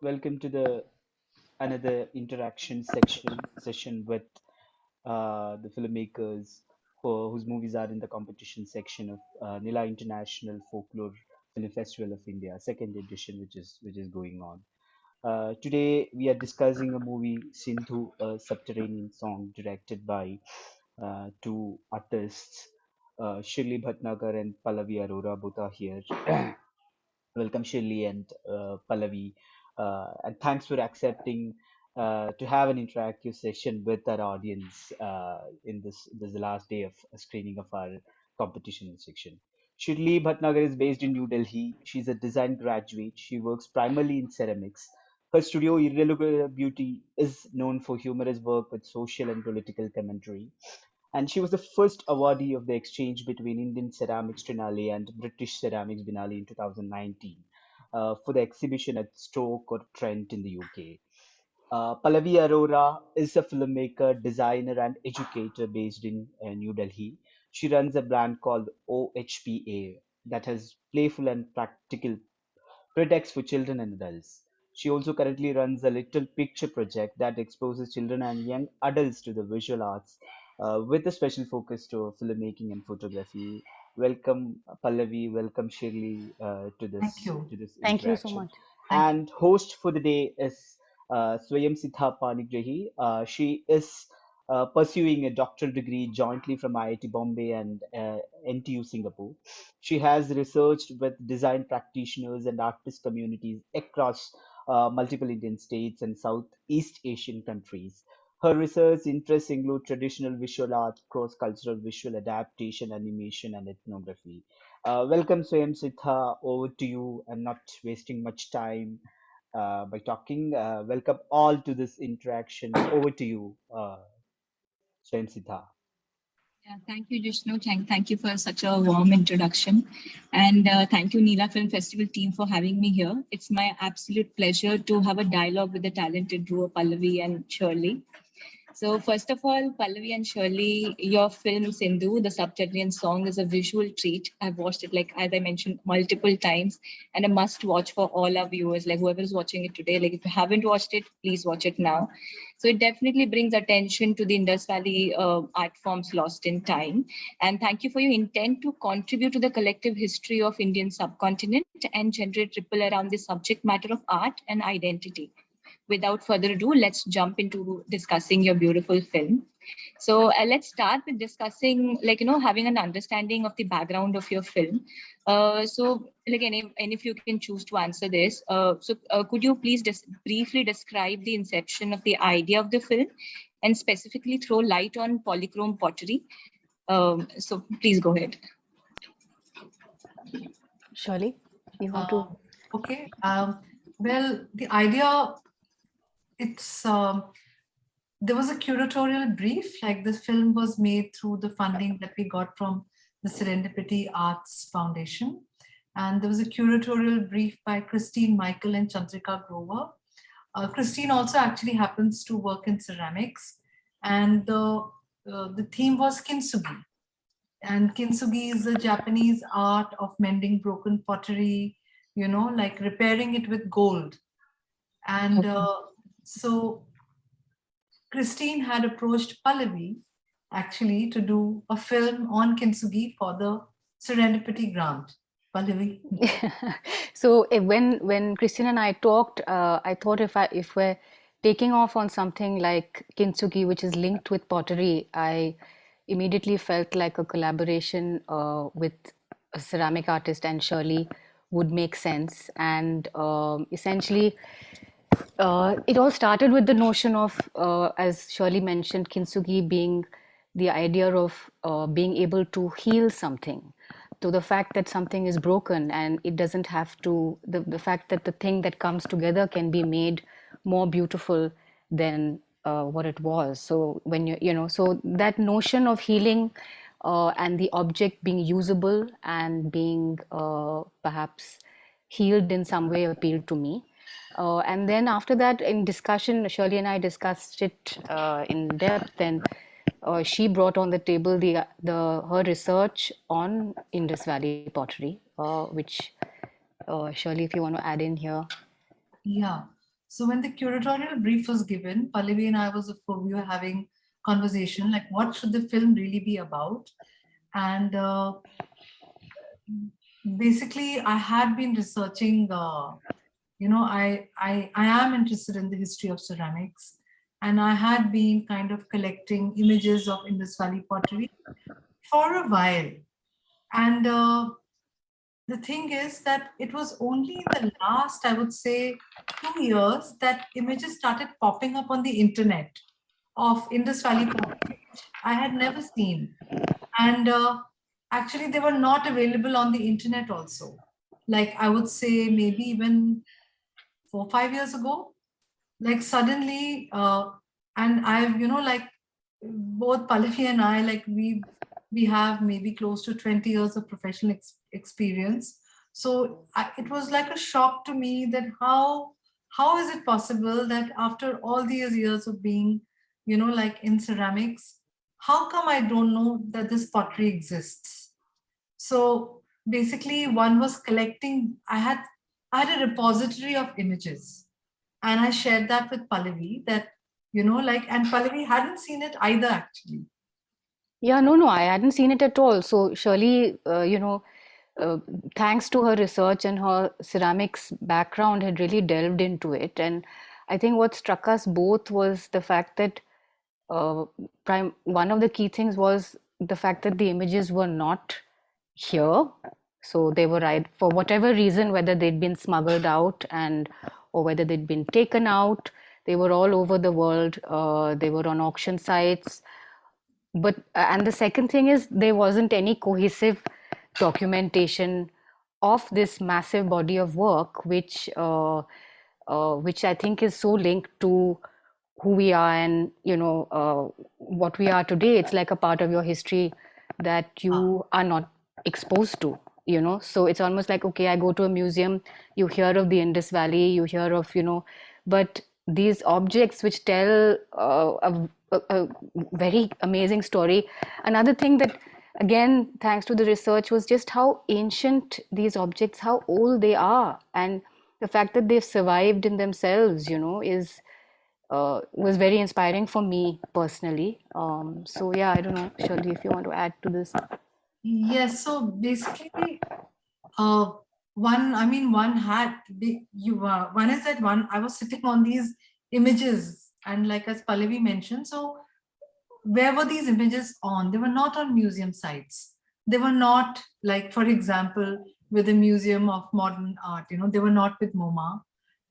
Welcome to the another interaction section session with the filmmakers whose movies are in the competition section of Nila International Folklore Film Festival of India, second edition, which is going on. Today we are discussing a movie, Sindhu, a Subterranean song directed by two artists, Shirley Bhatnagar and Pallavi Arora, both are here. Welcome, Shirley and Pallavi, and thanks for accepting to have an interactive session with our audience in this is the last day of screening of our competition section. Shirley Bhatnagar is based in New Delhi. She's a design graduate. She works primarily in ceramics. Her studio, Irregular Beauty, is known for humorous work with social and political commentary, and she was the first awardee of the exchange between Indian Ceramics Triennale and British Ceramics Biennial in 2019 for the exhibition at Stoke or Trent in the UK. Pallavi Arora is a filmmaker, designer, and educator based in New Delhi. She runs a brand called OHPA that has playful and practical projects for children and adults. She also currently runs a little picture project that exposes children and young adults to the visual arts with a special focus to filmmaking and photography. Welcome, Pallavi. Welcome, Shirley, to Thank this you. to this Thank you so interaction. much. Thank you. And host for the day is Swayamsiddha Panigrahi. She is pursuing a doctoral degree jointly from IIT Bombay and NTU Singapore. She has researched with design practitioners and artist communities across multiple Indian states and Southeast Asian countries. Her research interests include traditional visual art, cross-cultural visual adaptation, animation, and ethnography. Welcome, Swayam Sitha. Over to you. I'm not wasting much time by talking. Welcome all to this interaction. Over to you, Swayam Sitha. Yeah, thank you, Jishnu. Thank you for such a warm introduction. And thank you, Neela Film Festival team, for having me here. It's my absolute pleasure to have a dialogue with the talented duo Pallavi and Shirley. So first of all, Pallavi and Shirley, your film Sindhu, the Subterranean song, is a visual treat. I've watched it, like as I mentioned, multiple times, and a must watch for all our viewers, like whoever is watching it today. Like if you haven't watched it, please watch it now. So it definitely brings attention to the Indus Valley art forms lost in time. And thank you for your intent to contribute to the collective history of Indian subcontinent and generate ripple around the subject matter of art and identity. Without further ado, let's jump into discussing your beautiful film. So let's start with discussing, like, having an understanding of the background of your film. So, like, and if you can choose to answer this, could you please briefly describe the inception of the idea of the film and specifically throw light on polychrome pottery? So please go ahead. Shirley, you want to? Uh, okay. Well, the idea, it's there was a curatorial brief. Like this film was made through the funding that we got from the Serendipity Arts Foundation, and there was a curatorial brief by Christine Michael and Chandrika Grover. Christine also actually happens to work in ceramics, and the theme was kintsugi. And kintsugi is a Japanese art of mending broken pottery, like repairing it with gold. And so Christine had approached Pallavi actually to do a film on kintsugi for the Serendipity Grant. Pallavi. So when Christine and I talked, I thought if we're taking off on something like kintsugi, which is linked with pottery, I immediately felt like a collaboration with a ceramic artist and Shirley would make sense. And essentially, it all started with the notion of, as Shirley mentioned, kintsugi being the idea of being able to heal something. To the fact that something is broken and it doesn't have to, the fact that the thing that comes together can be made more beautiful than what it was. So when so that notion of healing and the object being usable and being perhaps healed in some way appealed to me. And then after that, in discussion, Shirley and I discussed it in depth, and she brought on the table her research on Indus Valley pottery, which Shirley, if you want to add in here. Yeah. So when the curatorial brief was given, Pallavi and I we were having conversation like what should the film really be about, and basically I had been researching. I am interested in the history of ceramics, and I had been kind of collecting images of Indus Valley pottery for a while, and the thing is that it was only in the last, I would say, 2 years that images started popping up on the internet of Indus Valley pottery, which I had never seen. And actually, they were not available on the internet also. Like I would say, maybe even 4 or 5 years ago, like suddenly, and I've, like both Pallavi and I, like we have maybe close to 20 years of professional experience. So it was like a shock to me that how is it possible that after all these years of being, like in ceramics, how come I don't know that this pottery exists? So basically, one was collecting. I had a repository of images, and I shared that with Pallavi. That and Pallavi hadn't seen it either actually. Yeah, no, I hadn't seen it at all. So Shirley, uh, thanks to her research and her ceramics background, had really delved into it. And I think what struck us both was the fact that uh, one of the key things was the fact that the images were not here. So they were right for whatever reason, whether they'd been smuggled out and or whether they'd been taken out. They were all over the world. They were on auction sites. But and the second thing is there wasn't any cohesive documentation of this massive body of work, which I think is so linked to who we are and what we are today. It's like a part of your history that Ah, you are not exposed to. So it's almost like, okay, I go to a museum, you hear of the Indus Valley, you hear of, but these objects which tell a very amazing story. Another thing that, again, thanks to the research, was just how ancient these objects, how old they are, and the fact that they've survived in themselves, is was very inspiring for me personally. So yeah, I don't know, Shirley, if you want to add to this. yes. So basically, uh, one had one is that one I was sitting on these images, and like as Pallavi mentioned, so where were these images on? They were not on museum sites. They were not like, for example, with the Museum of Modern Art. They were not with MoMA.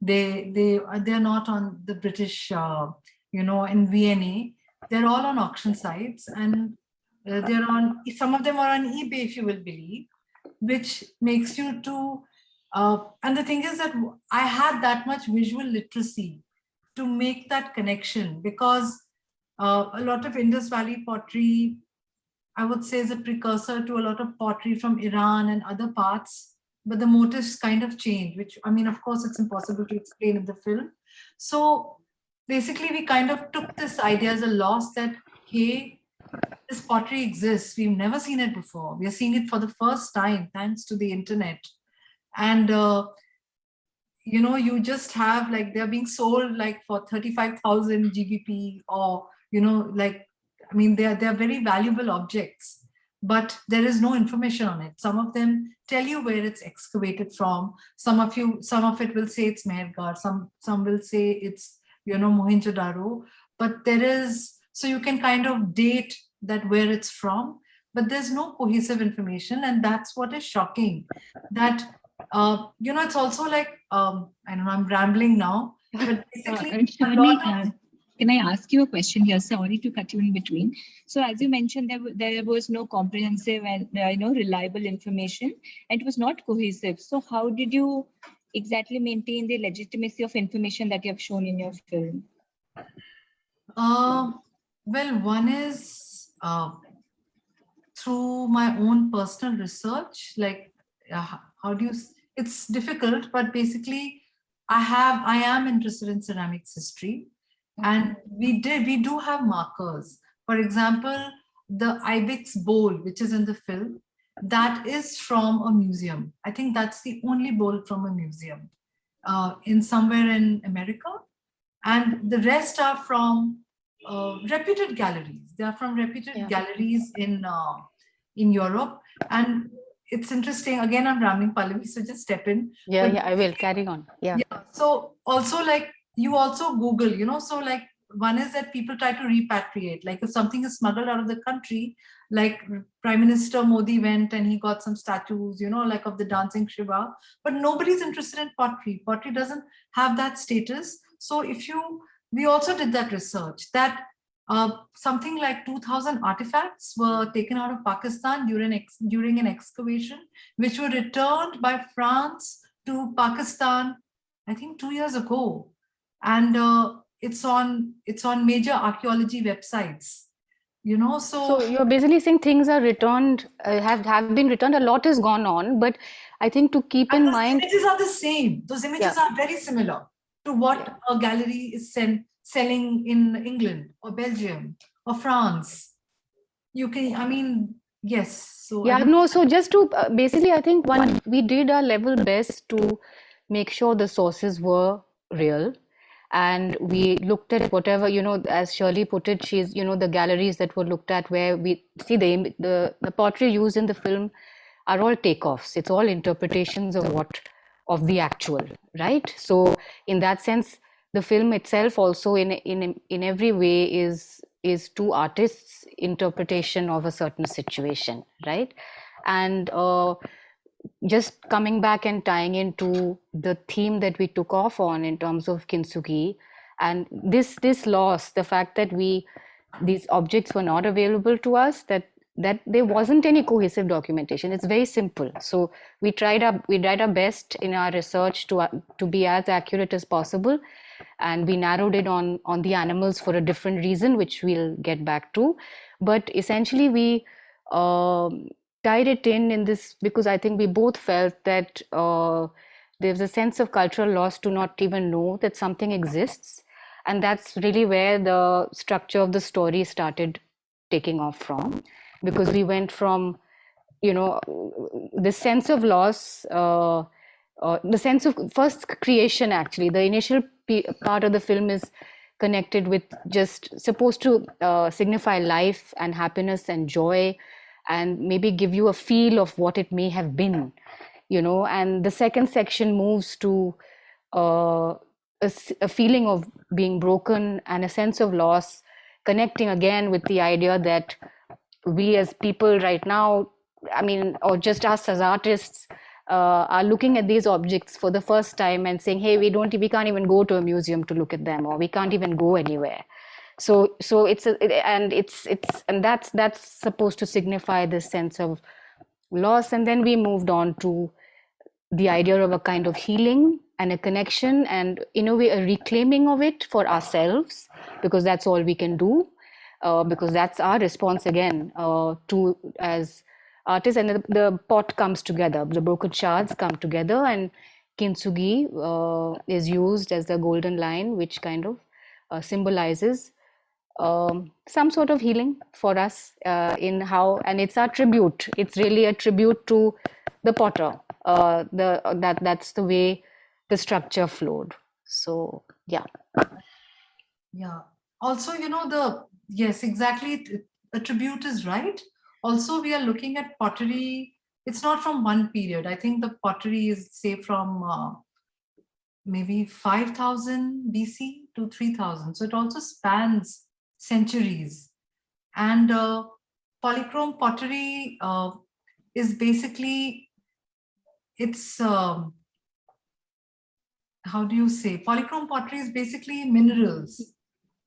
They're not on the British. In Vienna. They're all on auction sites, and they're on. Some of them are on eBay, if you will believe, which makes you to. And the thing is that I had that much visual literacy to make that connection, because a lot of Indus Valley pottery, I would say, is a precursor to a lot of pottery from Iran and other parts, but the motifs kind of change, which, I mean, of course, it's impossible to explain in the film. So basically, we kind of took this idea as a loss that, hey, this pottery exists. We've never seen it before. We are seeing it for the first time, thanks to the internet. And you just have, like, they're being sold like for 35,000 GBP, or like, I mean, they're very valuable objects, but there is no information on it. Some of them tell you where it's excavated from. Some of it will say it's Mehergarh. Some will say it's Mohenjo-daro. But there is, so you can kind of date that where it's from, but there's no cohesive information, and that's what is shocking. That it's also like, I don't know, I'm rambling now, but basically a Shirley, lot of. can I ask you a question here? Sorry to cut you in between. So, as you mentioned, there was no comprehensive and reliable information, and it was not cohesive. So, how did you exactly maintain the legitimacy of information that you have shown in your film? Well, one is through my own personal research, like, how do you, it's difficult, but basically I am interested in ceramics history, and we do have markers. For example, the Ibex bowl, which is in the film, that is from a museum. I think that's the only bowl from a museum. in somewhere in America, and the rest are from reputed galleries. They are from reputed galleries in Europe, and it's interesting. Again, I'm rambling, Pallavi, so just step in. Yeah, But yeah, I will carry on. Yeah. so also, like, you also Google, so like, one is that people try to repatriate. Like, if something is smuggled out of the country, like Prime Minister Modi went and he got some statues, like of the dancing Shiva, but nobody's interested in pottery. Pottery doesn't have that status. So we also did that research that something like 2,000 artifacts were taken out of Pakistan during an excavation, which were returned by France to Pakistan, I think 2 years ago, and it's on major archaeology websites. So you're basically saying things are returned, have been returned. A lot has gone on, but I think to keep in those mind, images are the same. Those images are very similar to what a gallery is selling in England or Belgium or France. You can, I mean, yes. So yeah, no. So just to basically, I think we did our level best to make sure the sources were real, and we looked at whatever, as Shirley put it, she's, the galleries that were looked at where we see the pottery used in the film are all takeoffs. It's all interpretations of the actual, right? So in that sense, the film itself also in every way is two artists' interpretation of a certain situation, right? And just coming back and tying into the theme that we took off on in terms of kintsugi, and this loss, the fact that these objects were not available to us, that there wasn't any cohesive documentation. It's very simple. So we tried our best in our research to be as accurate as possible, and we narrowed it on the animals for a different reason, which we'll get back to. But essentially, we tied it in this because I think we both felt that there's a sense of cultural loss to not even know that something exists, and that's really where the structure of the story started taking off from, because we went from the sense of loss, the sense of first creation. Actually, the initial part of the film is connected with, just supposed to signify life and happiness and joy, and maybe give you a feel of what it may have been, and the second section moves to a feeling of being broken and a sense of loss, connecting again with the idea that we as people right now, I mean, or just us as artists, are looking at these objects for the first time and saying, hey, we can't even go to a museum to look at them, or we can't even go anywhere. So and that's supposed to signify this sense of loss. And then we moved on to the idea of a kind of healing and a connection, and in a way a reclaiming of it for ourselves, because that's all we can do, because that's our response again to as artists. And the pot comes together, the broken shards come together, and kintsugi is used as the golden line, which kind of symbolizes some sort of healing for us, in how, and it's our tribute. It's really a tribute to the potter. That's the way the structure flowed. So yeah. Also, yes, exactly. A tribute is right. Also, we are looking at pottery. It's not from one period. I think the pottery is, say, from maybe 5,000 BC to 3,000. So it also spans centuries. And polychrome pottery is basically, it's, how do you say? Polychrome pottery is basically minerals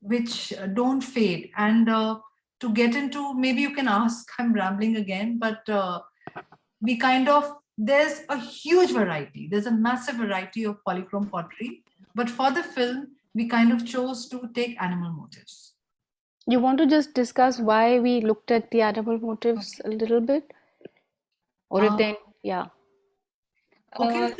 which don't fade. And to get into, maybe you can ask, I'm rambling again, but we kind of, there's a huge variety. There's a massive variety of polychrome pottery. But for the film, we kind of chose to take animal motifs. You want to just discuss why we looked at the animal motifs a little bit? Or if then, yeah. Okay,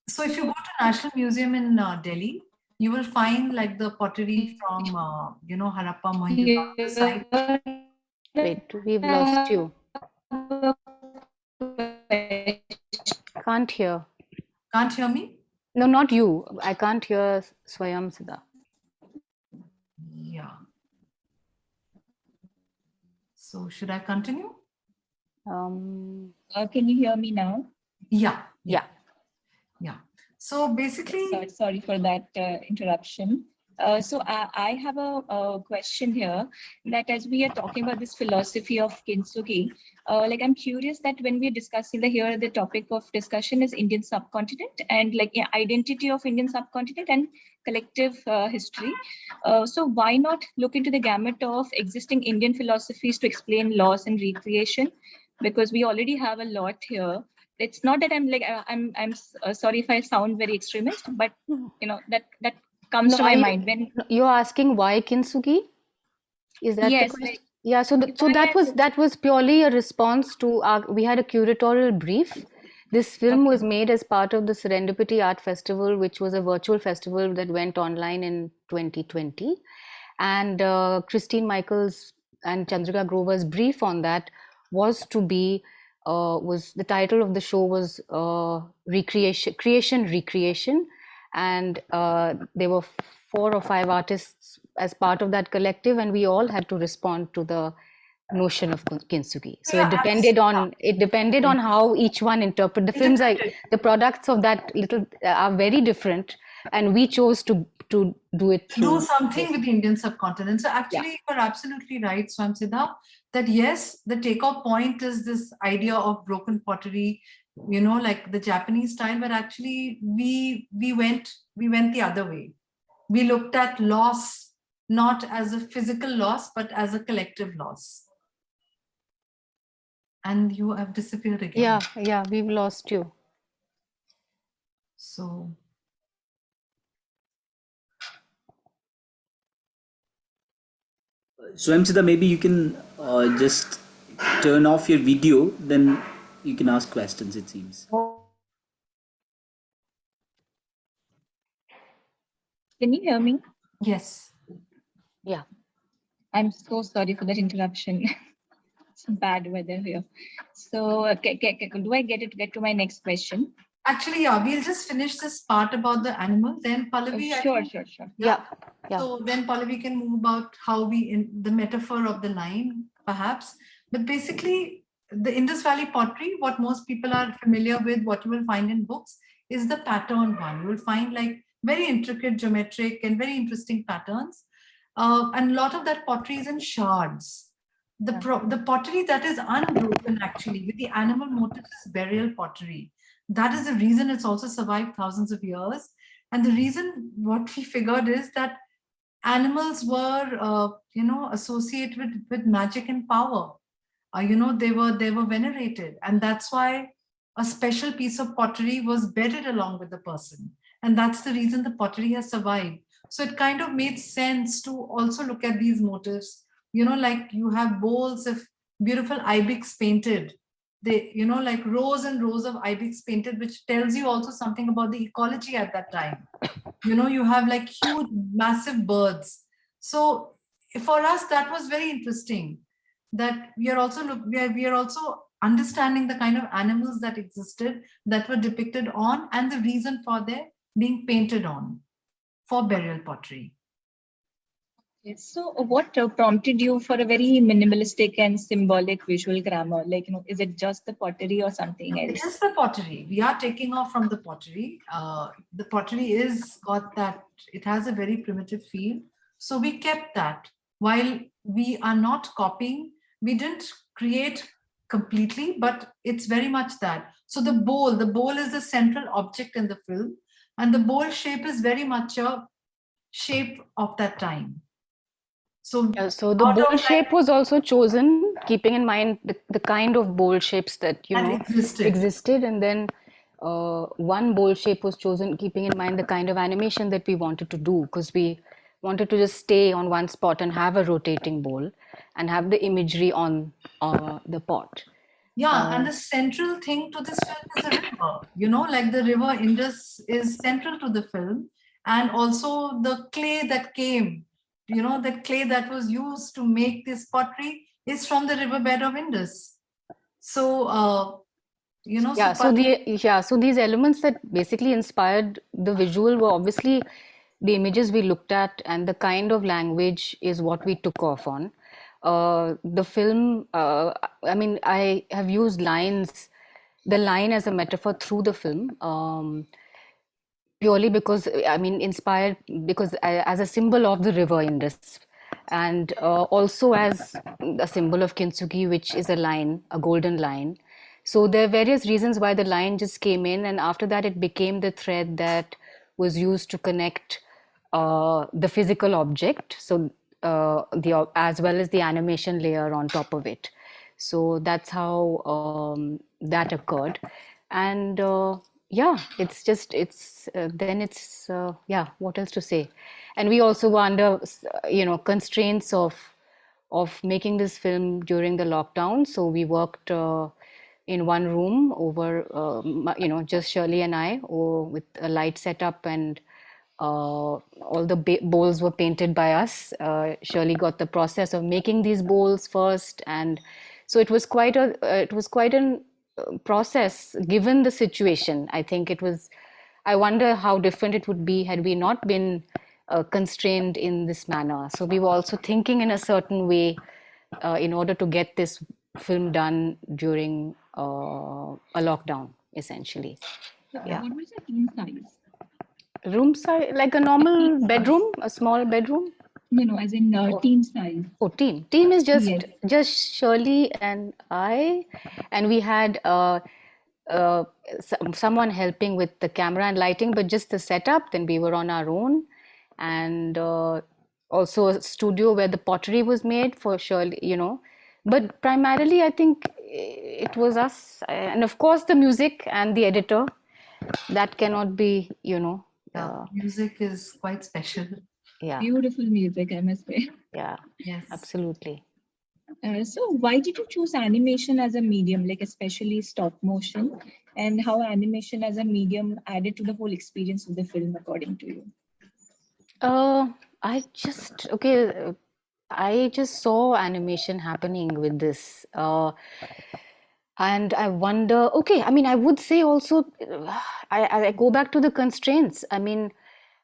so if you go to National Museum in Delhi, you will find like the pottery from, Harappa, Mohenjo-daro site. Wait, we've lost you. Can't hear. Can't hear me? No, not you. I can't hear Swayamsiddha. Yeah. So should I continue? Can you hear me now? Yeah. Yeah. Yeah. So basically, Sorry for that interruption. So I have a question here, that as we are talking about this philosophy of kintsugi, like I'm curious that when we're discussing here, the topic of discussion is Indian subcontinent and like identity of Indian subcontinent and collective history. So why not look into the gamut of existing Indian philosophies to explain loss and recreation? Because we already have a lot here. It's not that I'm like I'm sorry if I sound very extremist, but you know that comes No, to my mind when you're asking why Kintsugi? Is that the yes, question? like Yeah, so why that was purely a response to we had a curatorial brief. This film was made as part of the Serendipity Art Festival, which was a virtual festival that went online in 2020. And Christine Michaels and Chandrika Grover's brief on that was to be was the title of the show was Recreation, and there were 4 or 5 artists as part of that collective, and we all had to respond to the notion of kintsugi. So yeah, it depended on how each one interpret the films. The products of that little are very different, and we chose to do it do through something this. with the Indian subcontinent. So Yeah. actually, you're absolutely right, Swamsiddha, that yes, the takeoff point is this idea of broken pottery, you know, like the Japanese style, but actually we went the other way. We looked at loss not as a physical loss, but as a collective loss. And you have disappeared again. Yeah, we've lost you. So Swayamsiddha, maybe you can just turn off your video, then you can ask questions, it seems. can you hear me? yes. Yeah. I'm so sorry for that interruption. It's bad weather here. So do I get to my next question? Actually, yeah, we'll just finish this part about the animal. Then Pallavi, I Sure. think, Yeah. So then Pallavi can move about how we, in the metaphor of the line, perhaps. But basically, the Indus Valley pottery, what most people are familiar with, what you will find in books, is the pattern one. You will find like very intricate geometric and very interesting patterns. And a lot of that pottery is in shards. The pottery that is unbroken actually with the animal motifs is burial pottery. That is the reason it's also survived thousands of years. And the reason what we figured is that animals were, associated with magic and power. They were venerated, and that's why a special piece of pottery was buried along with the person, and that's the reason the pottery has survived. So it kind of made sense to also look at these motifs. Like you have bowls of beautiful ibex painted. They, like rows and rows of ibex painted, which tells you also something about the ecology at that time. You have like huge massive birds. So for us that was very interesting, that we are also understanding the kind of animals that existed, that were depicted on, and the reason for their being painted on for burial pottery. So what prompted you for a very minimalistic and symbolic visual grammar? Like, is it just the pottery or something It else? is the pottery. We are taking off from the pottery. The pottery is got that, it has a very primitive feel. So we kept that. While we are not copying, we didn't create completely, but it's very much that. So the bowl is the central object in the film, and the bowl shape is very much a shape of that time. So, So the bowl shape was also chosen, keeping in mind the kind of bowl shapes that existed, and then one bowl shape was chosen, keeping in mind the kind of animation that we wanted to do, because we wanted to just stay on one spot and have a rotating bowl, and have the imagery on the pot. Yeah, and the central thing to this film is the river. Like the river Indus is central to the film, and also the clay that came, that clay that was used to make this pottery is from the riverbed of Indus. So You know, Yeah, so so these elements that basically inspired the visual were obviously the images we looked at, and the kind of language is what we took off on. The film, I mean, I have used the line as a metaphor through the film. Purely because I mean inspired because as a symbol of the river Indus, and also as a symbol of kintsugi, which is a line, a golden line. So there are various reasons why the line just came in, and after that it became the thread that was used to connect the physical object, so the as well as the animation layer on top of it. So that's how that occurred, and yeah, it's just it's then it's yeah, what else to say? And we also were under constraints of making this film during the lockdown, so we worked in one room over just Shirley and I, or with a light setup, and all the bowls were painted by us. Shirley got the process of making these bowls first, and so it was quite an process given the situation. I think it was. I wonder how different it would be had we not been constrained in this manner. So we were also thinking in a certain way in order to get this film done during a lockdown, essentially. So Yeah. what was the team size? Room size, like a normal bedroom, a small bedroom. No, as in team size. Oh, team. Team is Yes. just Shirley and I, and we had uh, someone helping with the camera and lighting, but just the setup. Then we were on our own, and also a studio where the pottery was made for Shirley, But primarily, I think it was us, and of course the music and the editor. That cannot be, music is quite special. yeah, Beautiful music, I must say. yeah, Yes. absolutely. So why did you choose animation as a medium, like especially stop motion, and how animation as a medium added to the whole experience of the film, according to you? Uh, okay. I just saw animation happening with this. And I wonder, okay, I mean, I would say also, I go back to the constraints. I mean,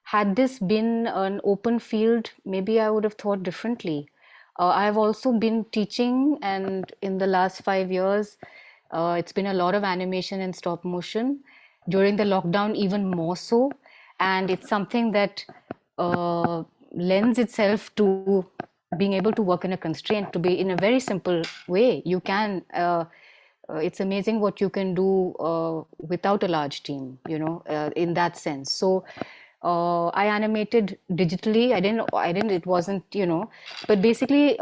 had this been an open field, maybe I would have thought differently. I've also been teaching, and in the last 5 years, it's been a lot of animation and stop motion. During the lockdown, even more so. And it's something that lends itself to being able to work in a constraint, to be in a very simple way. You can. It's amazing what you can do without a large team, in that sense. So I animated digitally. It wasn't, but basically,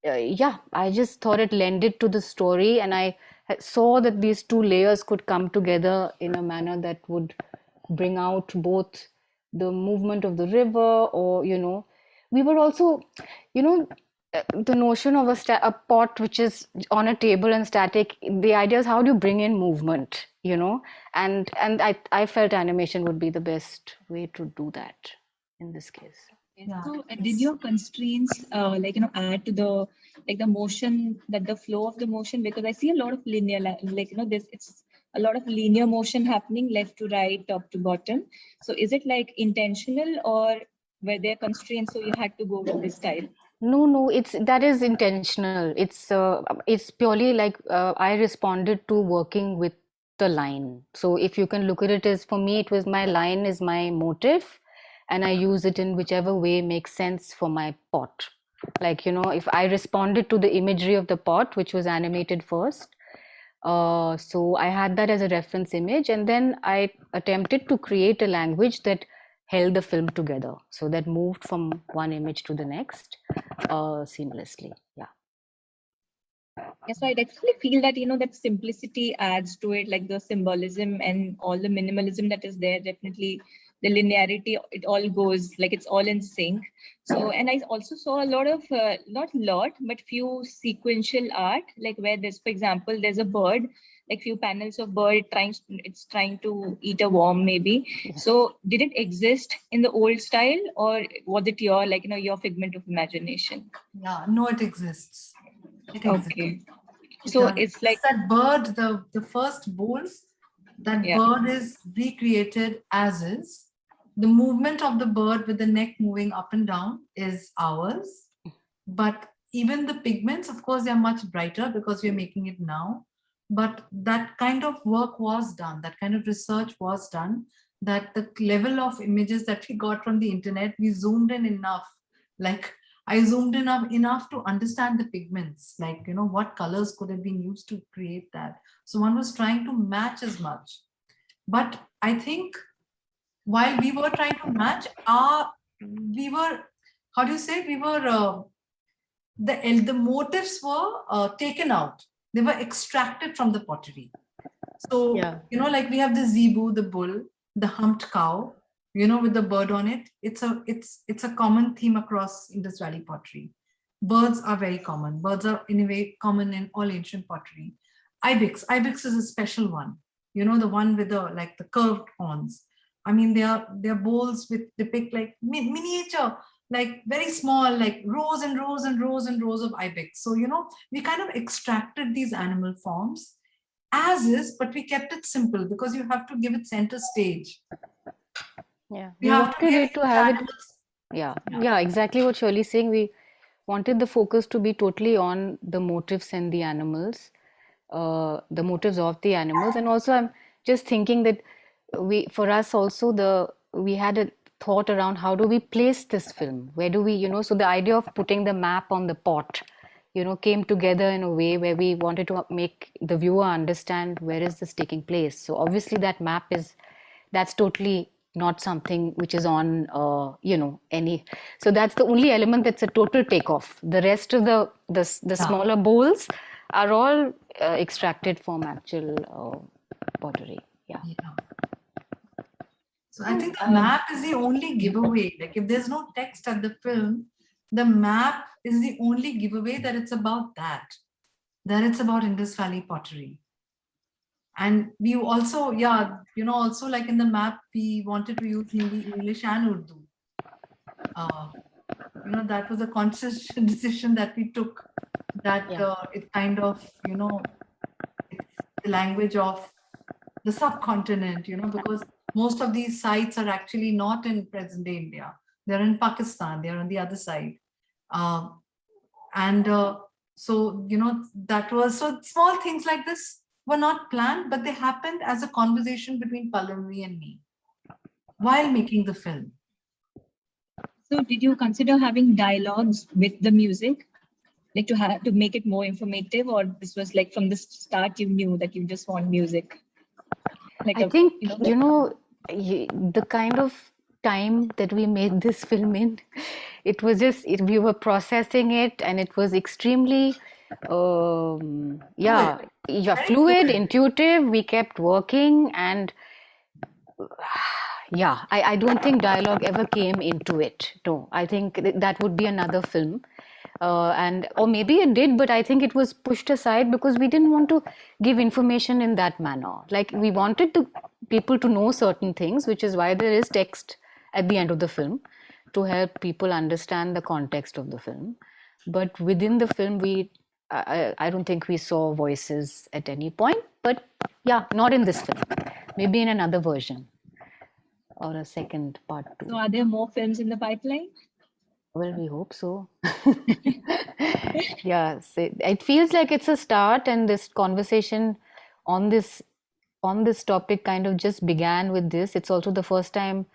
yeah, I just thought it lended to the story, and I saw that these two layers could come together in a manner that would bring out both the movement of the river, or we were also, the notion of a pot which is on a table and static. The idea is how do you bring in movement, and I felt animation would be the best way to do that in this case. Yeah. So did your constraints add to the motion, that the flow of the motion? Because I see a lot of linear, it's a lot of linear motion happening left to right, top to bottom. So is it like intentional, or were there constraints so you had to go with this style? No, that is intentional. It's purely like I responded to working with the line. So if you can look at it as, for me, it was my line is my motive, and I use it in whichever way makes sense for my pot. Like, if I responded to the imagery of the pot, which was animated first, so I had that as a reference image, and then I attempted to create a language that held the film together, so that moved from one image to the next seamlessly. Yeah. Yes, I actually feel that that simplicity adds to it, like the symbolism and all the minimalism that is there. Definitely, the linearity, it all goes like it's all in sync. So, and I also saw a lot of not lot, but few sequential art, like where there's, for example, there's a bird, like few panels of bird it's trying to eat a worm maybe. So, did it exist in the old style, or was it your your figment of imagination? Yeah, no, it exists. It exists. Okay. So it's like that bird, the first bowls, that bird is recreated as is. The movement of the bird with the neck moving up and down is ours. But even the pigments, of course, they are much brighter because we're making it now. But that kind of work was done, that kind of research was done, that the level of images that we got from the internet, we zoomed in enough. Like I zoomed in enough to understand the pigments, like, you know, what colors could have been used to create that. So one was trying to match as much. But I think while we were trying to match, we were, how do you say, we were, the motifs were taken out. They were extracted from the pottery. So, you know, like we have the zebu, the bull, the humped cow, you know, with the bird on it. It's a common theme across Indus Valley pottery. Birds are very common. Birds are in a way common in all ancient pottery. Ibex is a special one. You know, the one with the curved horns. I mean, they are bowls with depict like miniature, like very small, like rows and rows and rows and rows of ibex. So, you know, we kind of extracted these animal forms as is, but we kept it simple because you have to give it center stage. Yeah, We we have to wanted give it to have it. animals. Yeah, exactly what Shirley's saying. We wanted the focus to be totally on the motifs and the animals, the motives of the animals. And also, I'm just thinking that for us also, we had a thought around how do we place this film? Where do we, so the idea of putting the map on the pot, came together in a way where we wanted to make the viewer understand where is this taking place. So obviously that's totally not something which is on, any. So that's the only element that's a total takeoff. The rest of the smaller bowls are all extracted from actual pottery. Yeah. So I think the map is the only giveaway. Like if there's no text at the film, the map is the only giveaway that it's about that it's about Indus Valley pottery. And we also, also like in the map, we wanted to use Hindi, English and Urdu. That was a conscious decision that we took, that it kind of, it's the language of the subcontinent, because most of these sites are actually not in present day India. They're in Pakistan, they're on the other side. So, that was, so small things like this were not planned, but they happened as a conversation between Pallavi and me while making the film. So did you consider having dialogues with the music, like to make it more informative, or this was like from the start you knew that you just want music? Like I think, the kind of time that we made this film in, it was just, we were processing it and it was extremely, fluid, intuitive. We kept working and I don't think dialogue ever came into it. No, I think that would be another film. Or maybe it did, but I think it was pushed aside because we didn't want to give information in that manner. Like we wanted people to know certain things, which is why there is text at the end of the film to help people understand the context of the film. But within the film, I don't think we saw voices at any point. But not in this film. Maybe in another version or a second part too. So are there more films in the pipeline? Well, we hope so. Yes, it feels like it's a start, and this conversation on this topic kind of just began with this. It's also the first time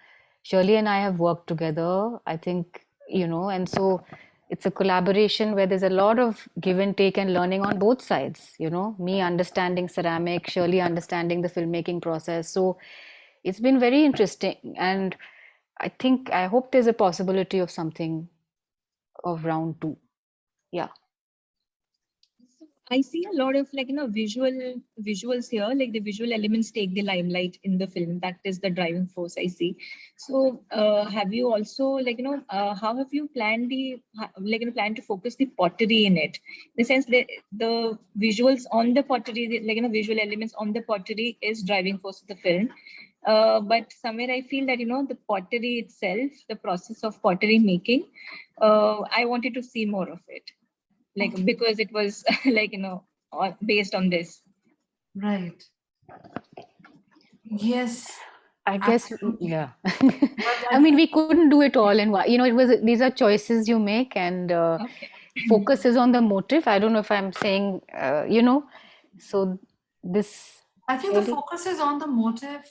Shirley and I have worked together, I think, and so it's a collaboration where there's a lot of give and take and learning on both sides, me understanding ceramic, Shirley understanding the filmmaking process. So it's been very interesting, and I hope there's a possibility of something of round 2. Yeah. I see a lot of visuals here, like the visual elements take the limelight in the film. That is the driving force I see. So have you also how have you planned plan to focus the pottery in it? In the sense that the visuals on the pottery, visual elements on the pottery is driving force of the film. But somewhere I feel that, the pottery itself, the process of pottery making, I wanted to see more of it. Because it was based on this? Right. Yes, I guess, absolutely. yeah. But I I mean, think we couldn't do it all in one. It was these are choices you make, and Okay. focus is on the motive. I don't know if I'm saying, so this I think the really, focus is on the motive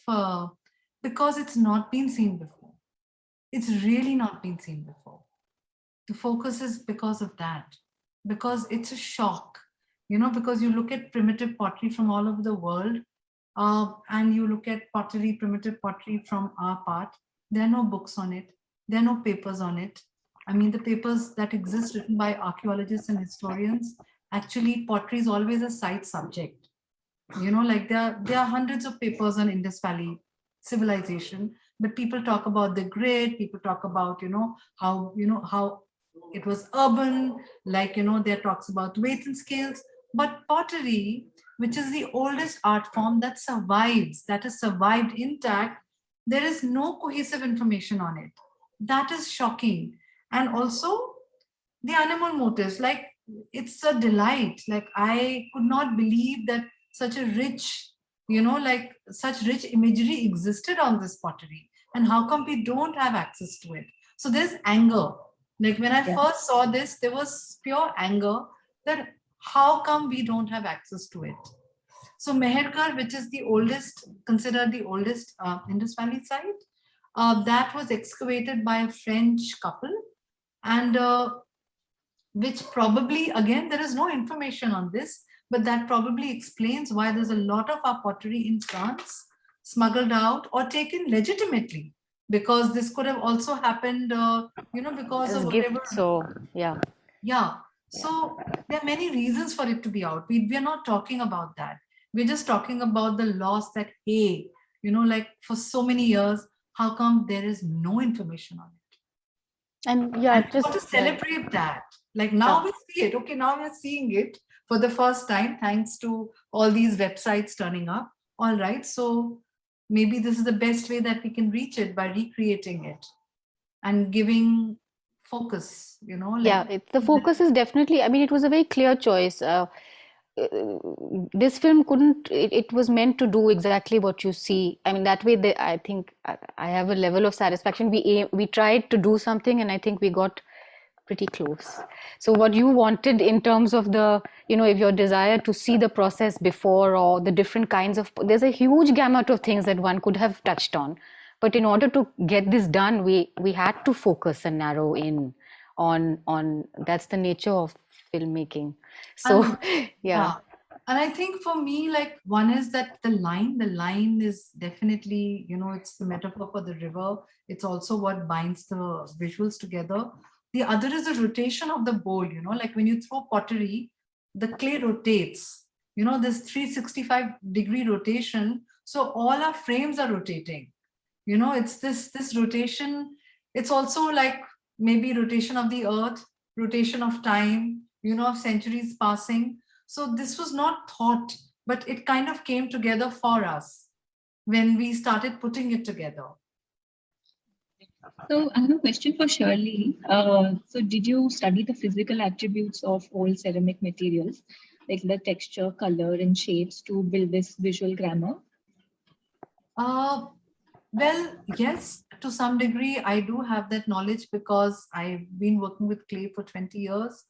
because it's not been seen before. It's really not been seen before. The focus is because of that, because it's a shock, because you look at primitive pottery from all over the world, and you look at pottery, primitive pottery from our part. There are no books on it, there are no papers on it. I mean, the papers that exist written by archaeologists and historians, actually pottery is always a side subject. Like there are hundreds of papers on Indus Valley civilization, but people talk about the grid, people talk about how it was urban, like there talks about weights and scales. But pottery, which is the oldest art form that has survived intact, there is no cohesive information on it. That is shocking. And also the animal motifs, like it's a delight. Like I could not believe that such a rich, like such rich imagery existed on this pottery, and how come we don't have access to it? So there's anger. Like when I Yeah. first saw this, there was pure anger that how come we don't have access to it. So Mehergarh, which is the oldest, considered the oldest Indus Valley site, that was excavated by a French couple, and which probably, again, there is no information on this, but that probably explains why there's a lot of our pottery in France smuggled out or taken legitimately, because this could have also happened, because as of whatever. gifts. So yeah, Yeah. yeah. So there are many reasons for it to be out. We are not talking about that. We're just talking about the loss that, hey, like for so many years, how come there is no information on it? And yeah, And we just want to yeah, celebrate that. Like yeah. now we see it. Okay, now we're seeing it for the first time, thanks to all these websites turning up. All right. So maybe this is the best way that we can reach it, by recreating it and giving focus, Yeah, like the focus is definitely, I mean, it was a very clear choice. This film couldn't, it was meant to do exactly what you see. I mean, that way, I think I have a level of satisfaction. We tried to do something, and I think we got pretty close. So, what you wanted in terms of if your desire to see the process before, or the different kinds of, there's a huge gamut of things that one could have touched on. But in order to get this done, we had to focus and narrow in on that's the nature of filmmaking. So and yeah. yeah. And I think for me, like one is that the line is definitely, it's the metaphor for the river. It's also what binds the visuals together. The other is the rotation of the bowl, like when you throw pottery, the clay rotates, this 365-degree rotation. So all our frames are rotating. It's this rotation. It's also like maybe rotation of the earth, rotation of time, of centuries passing. So this was not thought, but it kind of came together for us when we started putting it together. So I have a question for Shirley. So did you study the physical attributes of old ceramic materials, like the texture, color, and shapes to build this visual grammar? uh, Well, yes, to some degree, I do have that knowledge because I've been working with clay for 20 years.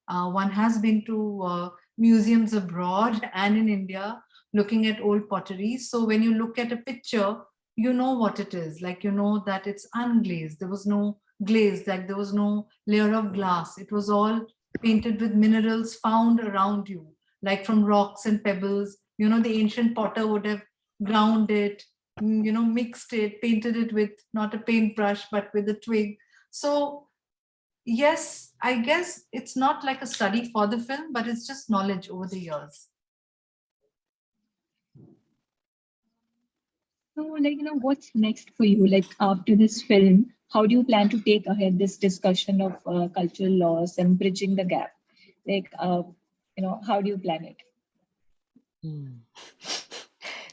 One has been to museums abroad and in India looking at old pottery. So when you look at a picture, you know what it is. Like, you know that it's unglazed. There was no glaze, like there was no layer of glass. It was all painted with minerals found around you, like from rocks and pebbles. The ancient potter would have ground it, mixed it, painted it with not a paintbrush, but with a twig. So, yes, I guess it's not like a study for the film, but it's just knowledge over the years. So, what's next for you? Like after this film, how do you plan to take ahead this discussion of cultural loss and bridging the gap? Like, how do you plan it? Hmm.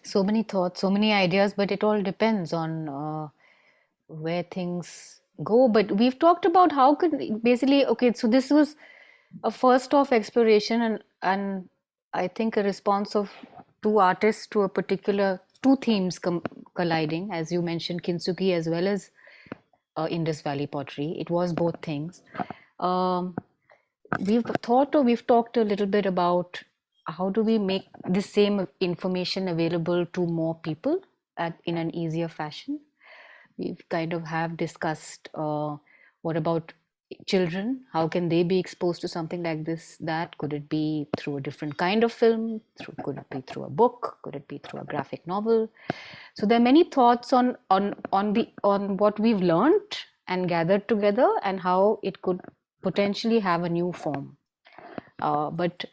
So many thoughts, so many ideas, but it all depends on where things go. But we've talked about how could basically, okay, so this was a first off exploration, and I think a response of two artists to a particular two themes colliding, as you mentioned, Kintsugi as well as Indus Valley pottery. It was both things. Um, we've talked a little bit about how do we make this same information available to more people in an easier fashion. We've kind of have discussed what about children? How can they be exposed to something like this? That could it be through a different kind of film? Could it be through a book? Could it be through a graphic novel? So there are many thoughts on what we've learned and gathered together and how it could potentially have a new form. But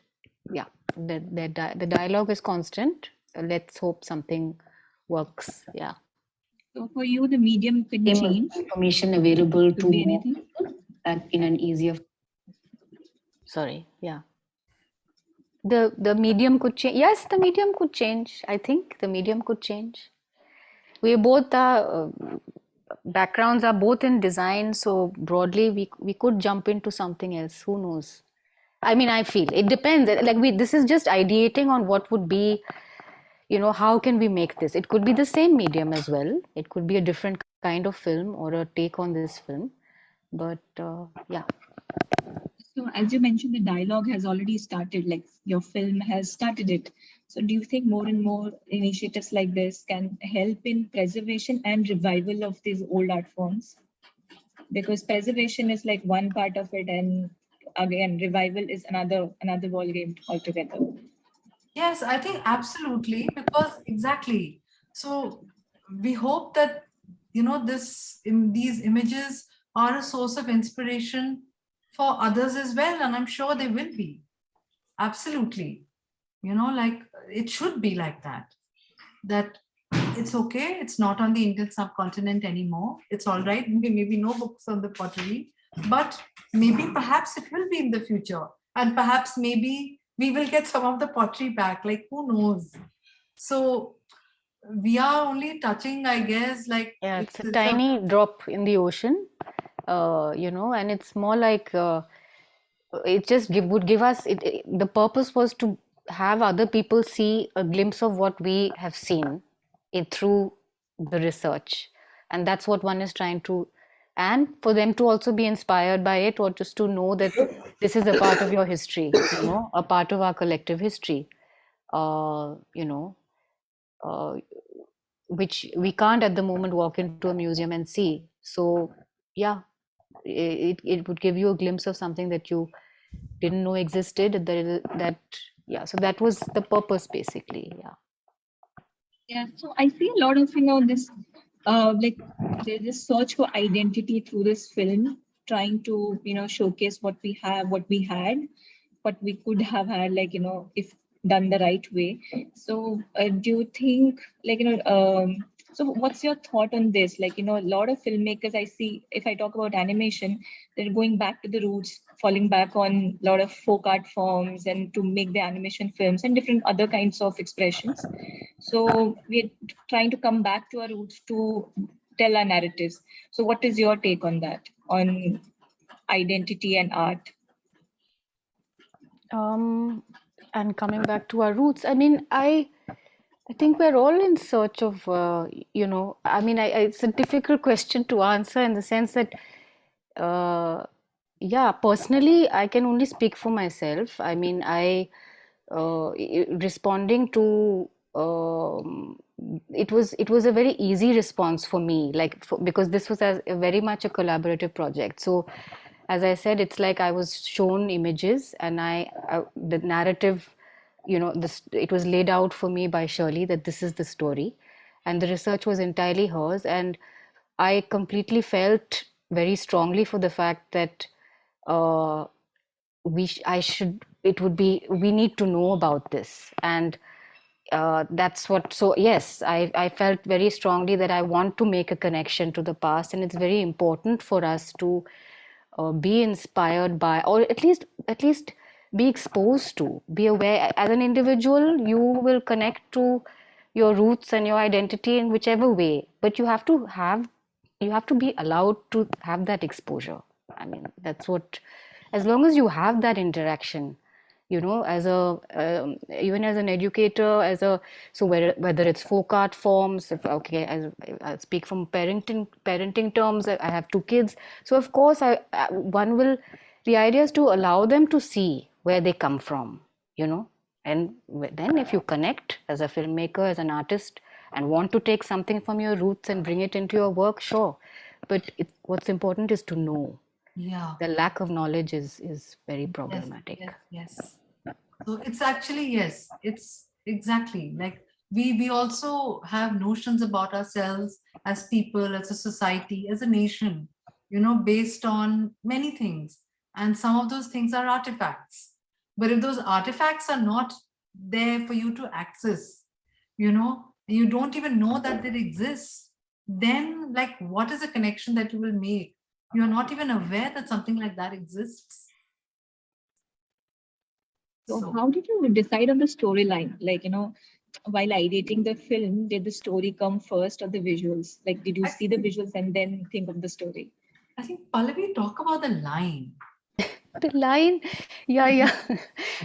yeah, the dialogue is constant. Let's hope something works. Yeah. So for you, the medium can change. Information available Could to be more anything. in an easier. Sorry. Yeah. The medium could change. Yes, the medium could change. I think the medium could change. We both are backgrounds are both in design, so broadly we could jump into something else. Who knows? I mean, I feel it depends. Like this is just ideating on what would be, how can we make this? It could be the same medium as well. It could be a different kind of film or a take on this film. But yeah. So as you mentioned, the dialogue has already started, like your film has started it. So do you think more and more initiatives like this can help in preservation and revival of these old art forms? Because preservation is like one part of it, and again, revival is another ball game altogether. Yes, I think absolutely, because exactly. So we hope that these images are a source of inspiration for others as well, and I'm sure they will be. Absolutely. Like it should be like that. That it's okay, it's not on the Indian subcontinent anymore. It's all right. Maybe no books on the pottery, but maybe perhaps it will be in the future. And perhaps maybe we will get some of the pottery back. Like who knows? So we are only touching, I guess, like Yeah, it's a tiny drop in the ocean, and it's more like it just would give us the purpose was to have other people see a glimpse of what we have seen it through the research, and that's what one is trying to, and for them to also be inspired by it or just to know that this is a part of your history, a part of our collective history, uh, you know uh, which we can't at the moment walk into a museum and see. So yeah, it would give you a glimpse of something that you didn't know existed. That yeah. So that was the purpose basically. Yeah. Yeah. So I see a lot of this like there's this search for identity through this film, trying to showcase what we have, what we had, what we could have had, like if done the right way. So do you think like so what's your thought on this? Like a lot of filmmakers I see, if I talk about animation, they're going back to the roots, falling back on a lot of folk art forms and to make the animation films and different other kinds of expressions. So we're trying to come back to our roots to tell our narratives. So what is your take on that, on identity and art? And coming back to our roots, I mean, I think we're all in search of, I mean, it's a difficult question to answer in the sense that, yeah, personally, I can only speak for myself. I mean, responding to, it was a very easy response for me, like, because this was very much a collaborative project. So, as I said, it's like I was shown images and the narrative, this it was laid out for me by Shirley that this is the story, and the research was entirely hers, and I completely felt very strongly for the fact that uh, I should, it would be, we need to know about this, and that's what, so yes, I felt very strongly that I want to make a connection to the past, and it's very important for us to be inspired by, or at least be exposed to, be aware. As an individual, you will connect to your roots and your identity in whichever way, but you have to be allowed to have that exposure. I mean, that's what, as long as you have that interaction, as a even as an educator, so whether it's folk art forms, if okay, as I speak from parenting terms, I have two kids, so of course one will, the idea is to allow them to see where they come from, and then if you connect as a filmmaker, as an artist, and want to take something from your roots and bring it into your work, sure, but what's important is to know. Yeah. The lack of knowledge is very Yes, problematic. yes. So it's actually, yes, it's exactly like we also have notions about ourselves as people, as a society, as a nation, based on many things. And some of those things are artifacts. But if those artifacts are not there for you to access, you don't even know that they exist, then like what is the connection that you will make? You're not even aware that something like that exists. So So how did you decide on the storyline? Like, while ideating the film, did the story come first or the visuals? Like, did you I see the visuals and then think of the story? I think Pallavi, talk about the line. The line, yeah.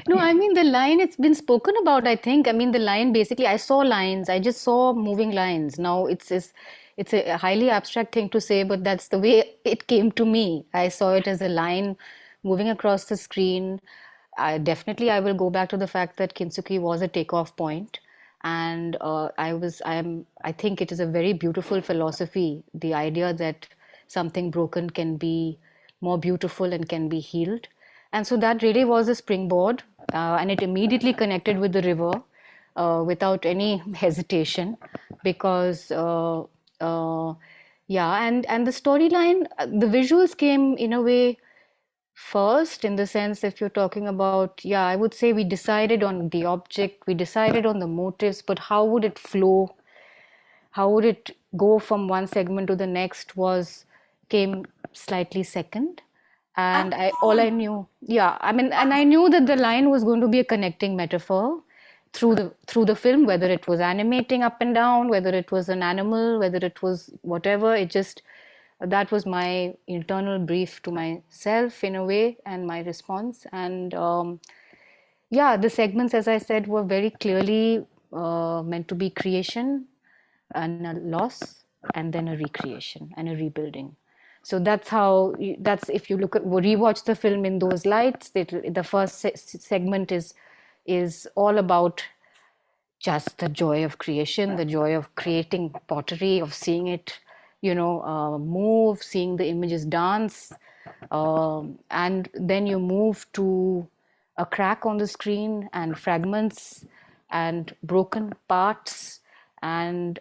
No, I mean the line, it's been spoken about, I think. I mean the line, basically, I saw lines. I just saw moving lines. Now it's a highly abstract thing to say, but that's the way it came to me. I saw it as a line moving across the screen. I will go back to the fact that Kintsugi was a takeoff point, and I think it is a very beautiful philosophy. The idea that something broken can be more beautiful and can be healed, and so that really was a springboard, and it immediately connected with the river, without any hesitation, because yeah, and the storyline, the visuals came in a way first, in the sense, if you're talking about, yeah, I would say we decided on the object, we decided on the motives, but how would it flow? How would it go from one segment to the next was came slightly second. And And all I knew, yeah, I mean, and I knew that the line was going to be a connecting metaphor through the film, whether it was animating up and down, whether it was an animal, whether it was whatever. It just that was my internal brief to myself in a way, and my response. And yeah, the segments, as I said, were very clearly meant to be creation and a loss, and then a recreation and a rebuilding. So that's how that's if you look at rewatch the film in those lights, the first segment is all about just the joy of creation, the joy of creating pottery, of seeing it, move, seeing the images dance. And then you move to a crack on the screen and fragments and broken parts. And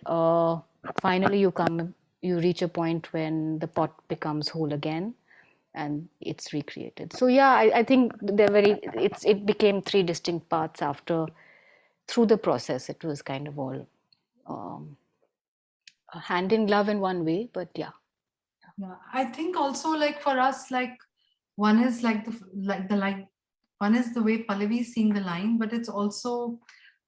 finally, you reach a point when the pot becomes whole again and it's recreated. So yeah, I think it became three distinct parts after through the process. It was kind of all um, hand in glove in one way, but yeah. yeah, I think also like for us, like one is like one is the way Pallavi is seeing the line, but it's also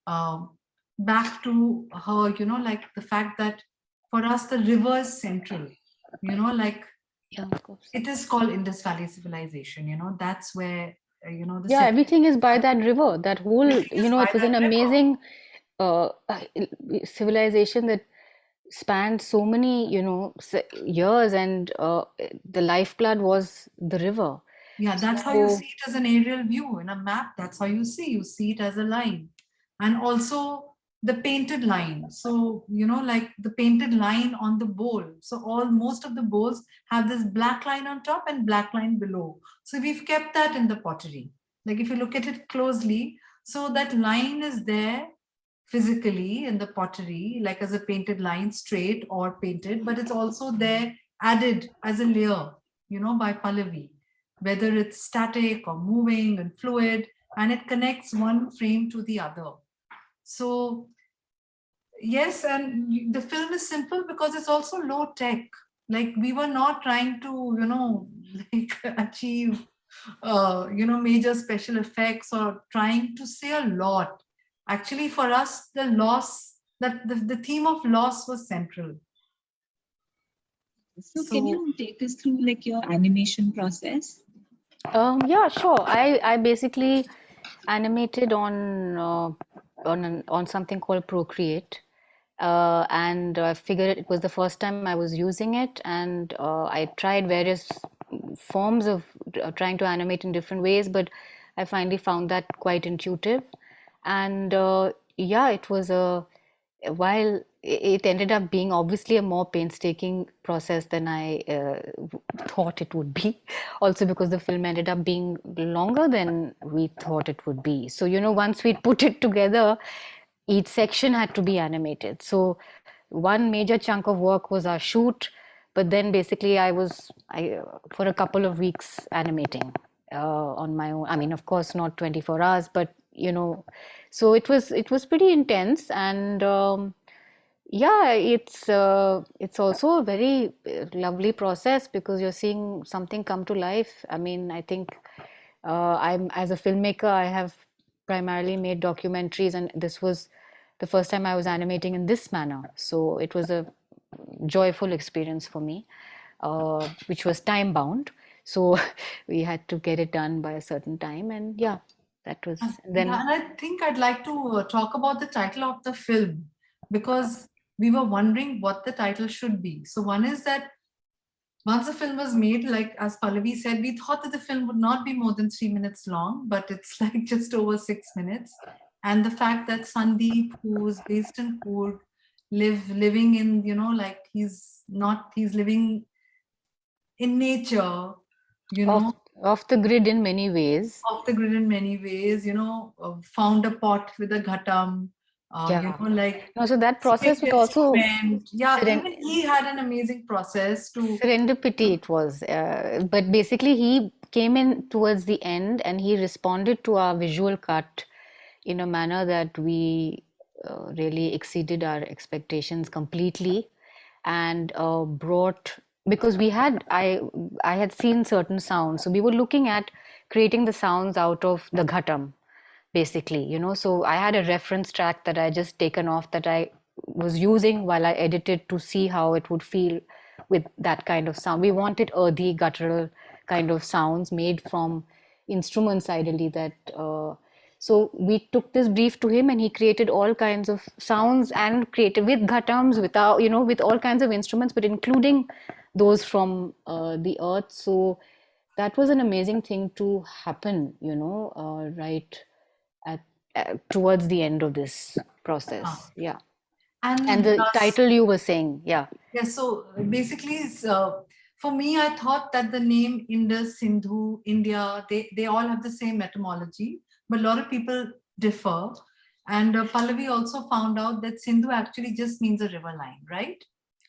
um, back to her, like the fact that for us the river is central, like Yeah, of course. it is called Indus Valley civilization, that's where the Yeah, everything is by that river. That whole, everything is by it was an that river. amazing uh, uh, civilization that spanned so many, years, and the lifeblood was the river. Yeah, that's how you So see it as an aerial view in a map. That's how you see it as a line. And also the painted line. So, like the painted line on the bowl. So most of the bowls have this black line on top and black line below. So we've kept that in the pottery. Like if you look at it closely, so that line is there physically in the pottery, like as a painted line, straight or painted, but it's also there added as a layer, by Pallavi, whether it's static or moving and fluid, and it connects one frame to the other. So yes, and the film is simple because it's also low tech. Like we were not trying to, like achieve, major special effects or trying to say a lot. Actually, for us, the loss, that the theme of loss was central. So can So you take us through like your animation process? yeah, sure. I basically animated on something called Procreate, and I figured it was the first time I was using it, and I tried various forms of trying to animate in different ways, but I finally found that quite intuitive, and yeah, it was a while it ended up being obviously a more painstaking process than I thought it would be. Also, because the film ended up being longer than we thought it would be. So, once we put it together, each section had to be animated. So, one major chunk of work was our shoot, but then basically I for a couple of weeks animating on my own. I mean, of course, not 24 hours, but so it was pretty intense, and yeah, it's also a very lovely process because you're seeing something come to life. I mean, I think I'm as a filmmaker, I have primarily made documentaries, and this was the first time I was animating in this manner. So it was a joyful experience for me, which was time bound. So we had to get it done by a certain time, and yeah, that was Yeah, then. and I think I'd like to talk about the title of the film because we were wondering what the title should be. So one is that once the film was made, like as Pallavi said, we thought that the film would not be more than 3 minutes long, but it's like just over 6 minutes. And the fact that Sandeep, who's based in Coorg, living in, like he's living in nature, off off the grid in many ways. off the grid in many ways, found a pot with a ghatam, Yeah. like No, so that process was spacious also friend. Yeah, seren even he had an amazing process to. serendipity it was. But basically he came in towards the end and he responded to our visual cut in a manner that we really exceeded our expectations completely, and brought, because I had seen certain sounds, so we were looking at creating the sounds out of the ghatam basically, so I had a reference track that I just taken off that I was using while I edited to see how it would feel with that kind of sound. We wanted earthy guttural kind of sounds made from instruments ideally that so we took this brief to him and he created all kinds of sounds and created with ghatams, without, with all kinds of instruments, but including those from the earth. So that was an amazing thing to happen, right at, towards the end of this process. Yeah. And And the title you were saying, yeah. yeah, so basically, for me, I thought that the name Indus, Sindhu, India, they all have the same etymology, but a lot of people differ. And Pallavi also found out that Sindhu actually just means a river line, right?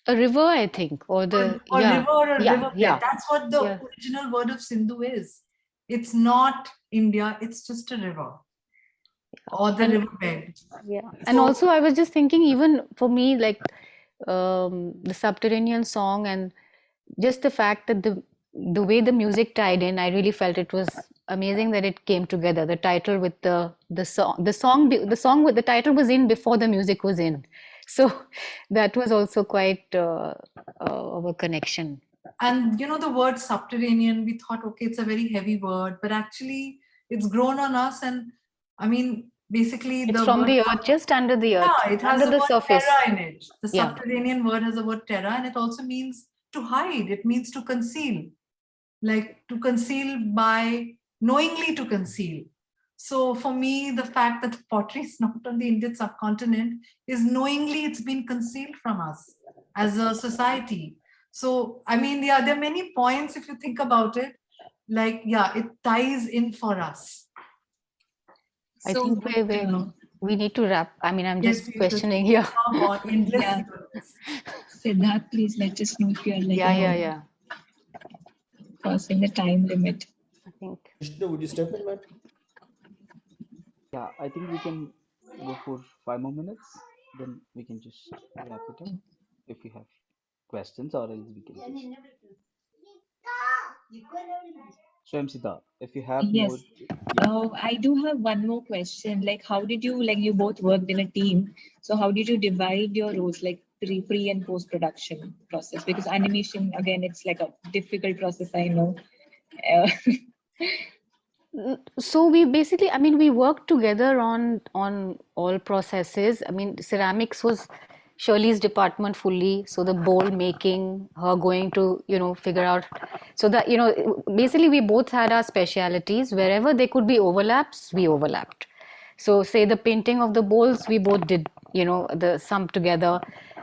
A river, I think, or the, Or yeah, river or a yeah, riverbed. yeah, That's what the yeah, original word of Sindhu is. It's not India, it's just a river or the and riverbed. yeah. And So also, I was just thinking, even for me, like the Subterranean song, and just the fact that the way the music tied in, I really felt it was amazing that it came together. The title with the song with the title was in before the music was in, so that was also quite of a connection. and the word subterranean, we thought, okay, it's a very heavy word, but actually it's grown on us. And I mean, basically It's the from word, the earth, just under the earth, yeah, it has under the the word surface. terra in it. The Yeah. subterranean word has the word terra, and it also means to hide. It means to conceal, like to conceal by knowingly to conceal. So for me, the fact that pottery is not on the Indian subcontinent is knowingly it's been concealed from us as a society. So I mean, yeah, there are many points if you think about it. Like, yeah, it ties in for us. I So, think we need to wrap. I mean, I'm Yes, just we could questioning here. talk on endlessly yeah, on this. Siddharth, please let us know if you are like Yeah, yeah, yeah. crossing the time limit. I think. Vishnu, would you step in, man? Yeah, I think we can go for 5 more minutes. Then we can just wrap it up if you have questions, or else we can just. Swayamsiddha, if you have more, Yes. yeah. I do have one more question. Like, how did you, like, you both worked in a team. So how did you divide your roles, like pre and post production process? Because animation, again, it's like a difficult process, I know. Uh, So we basically, I mean, we worked together on all processes. I mean, ceramics was Shirley's department fully. So the bowl making, her going to, figure out. So that, basically we both had our specialities. Wherever there could be overlaps, we overlapped. So say the painting of the bowls, we both did, the some together.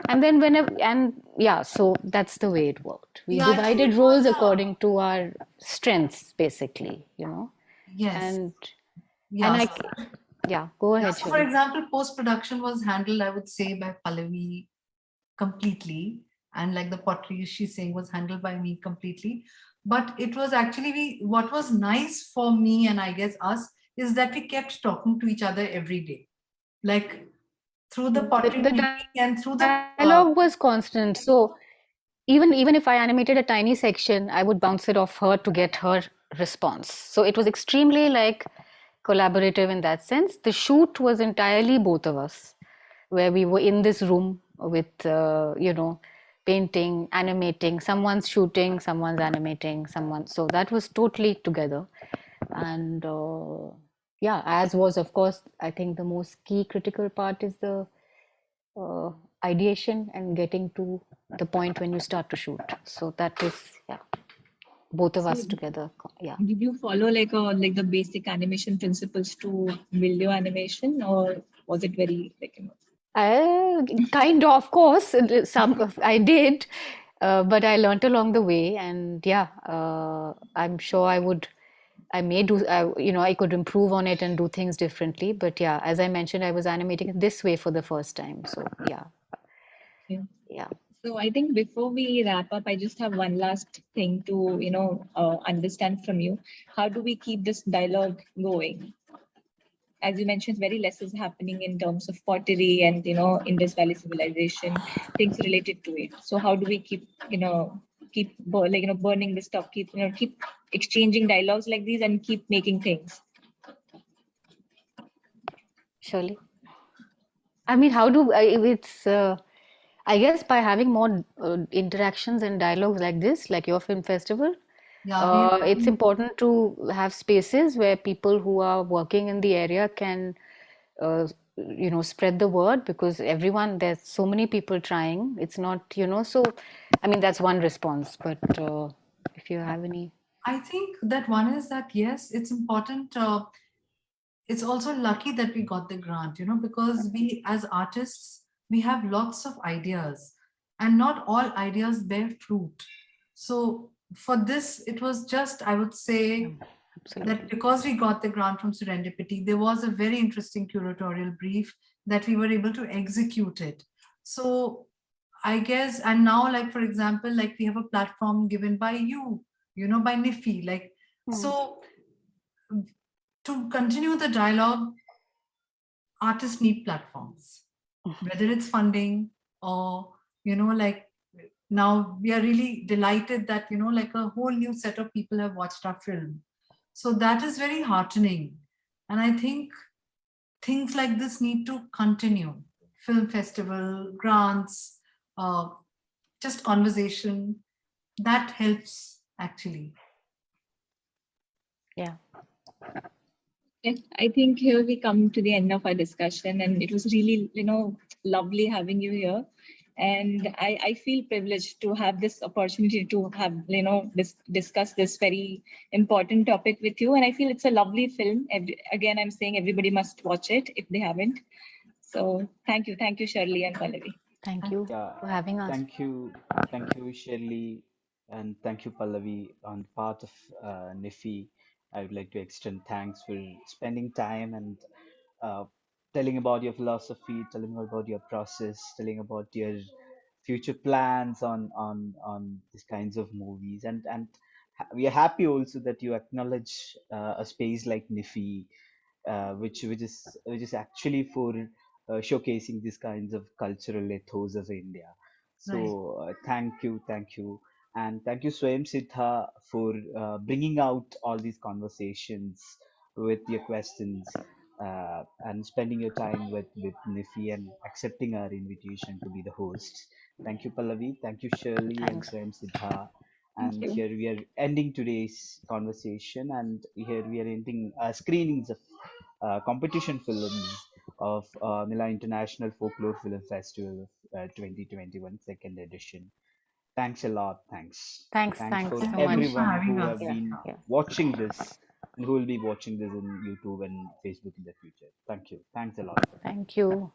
And then whenever, and yeah, so that's the way it worked. We Yeah, I think divided it was roles according to our strengths, basically, yes. and Yeah. I, yeah, go Yeah, ahead, so for Shirley. example, post-production was handled, I would say, by Pallavi completely. And like the pottery she's saying was handled by me completely. But it was actually what was nice for me and I guess us is that we kept talking to each other every day. Like through the pottery The making and through the dialogue was constant. So even if I animated a tiny section, I would bounce it off her to get her response. So it was extremely like collaborative in that sense. The shoot was entirely both of us, where we were in this room with painting, animating, someone's shooting, someone's animating, someone. So that was totally together. And yeah, as was, of course, I think the most key critical part is the uh, ideation and getting to the point when you start to shoot. So that was, yeah, both of So us together. Yeah. did you follow like the basic animation principles to video animation, or was it very Kind of course, I did, but I learnt along the way, and yeah, I'm sure I may do, I could improve on it and do things differently. But yeah, as I mentioned, I was animating it this way for the first time. So yeah, okay? yeah, So I think before we wrap up, I just have one last thing to understand from you. How do we keep this dialogue going? As you mentioned, very less is happening in terms of pottery and Indus Valley civilization, things related to it. So how do we keep burning this stuff, keep exchanging dialogues like these and keep making things? surely. I mean, how do I, it's, I guess by having more interactions and dialogues like this, like your film festival, yeah, we it's important to have spaces where people who are working in the area can, spread the word because there's so many people trying. It's not, so I mean, that's one response. But if you have any, I think that one is that yes, it's important. It's also lucky that we got the grant, because we as artists, we have lots of ideas and not all ideas bear fruit. So for this, it was just, I would yeah, say that absolutely. because we got the grant from Serendipity, there was a very interesting curatorial brief that we were able to execute it. So I guess, and now, like, for example, like we have a platform given by you, by NIFI, like, Hmm. so to continue the dialogue, artists need platforms, whether it's funding or, like now we are really delighted that, like a whole new set of people have watched our film. So that is very heartening. And I think things like this need to continue. Film festival, grants, uh, just conversation, that helps actually. Yeah, Yes, I think here we come to the end of our discussion, and it was really, lovely having you here. And I feel privileged to have this opportunity to have, discuss this very important topic with you. And I feel it's a lovely film. Again, I'm saying everybody must watch it if they haven't. So thank you, Shirley and Pallavi. thank you Yeah, for having us. thank you, Shirley, and thank you, Pallavi. On part of NIFI, I would like to extend thanks for spending time and uh, telling about your philosophy, telling about your process, telling about your future plans on these kinds of movies, and we are happy also that you acknowledge a space like NIFI, which is actually for showcasing these kinds of cultural ethos of India. Right. So thank you, and thank you, Swayamsiddha, for bringing out all these conversations with your questions and spending your time with Nifi and accepting our invitation to be the host. Thank you, Pallavi. Thank you, Shirley and Thanks. Swayamsiddha. Thank And here we are ending today's conversation, and here we are ending screenings of competition films of Mila International Folklore Film Festival of 2021 second edition. Thanks a lot. Thanks. Thanks, Thanks thanks for so Thank you much. for everyone having who us. have Yeah, been yeah. watching this and who will be watching this in YouTube and Facebook in the future. Thank you. Thanks a lot. Thank you.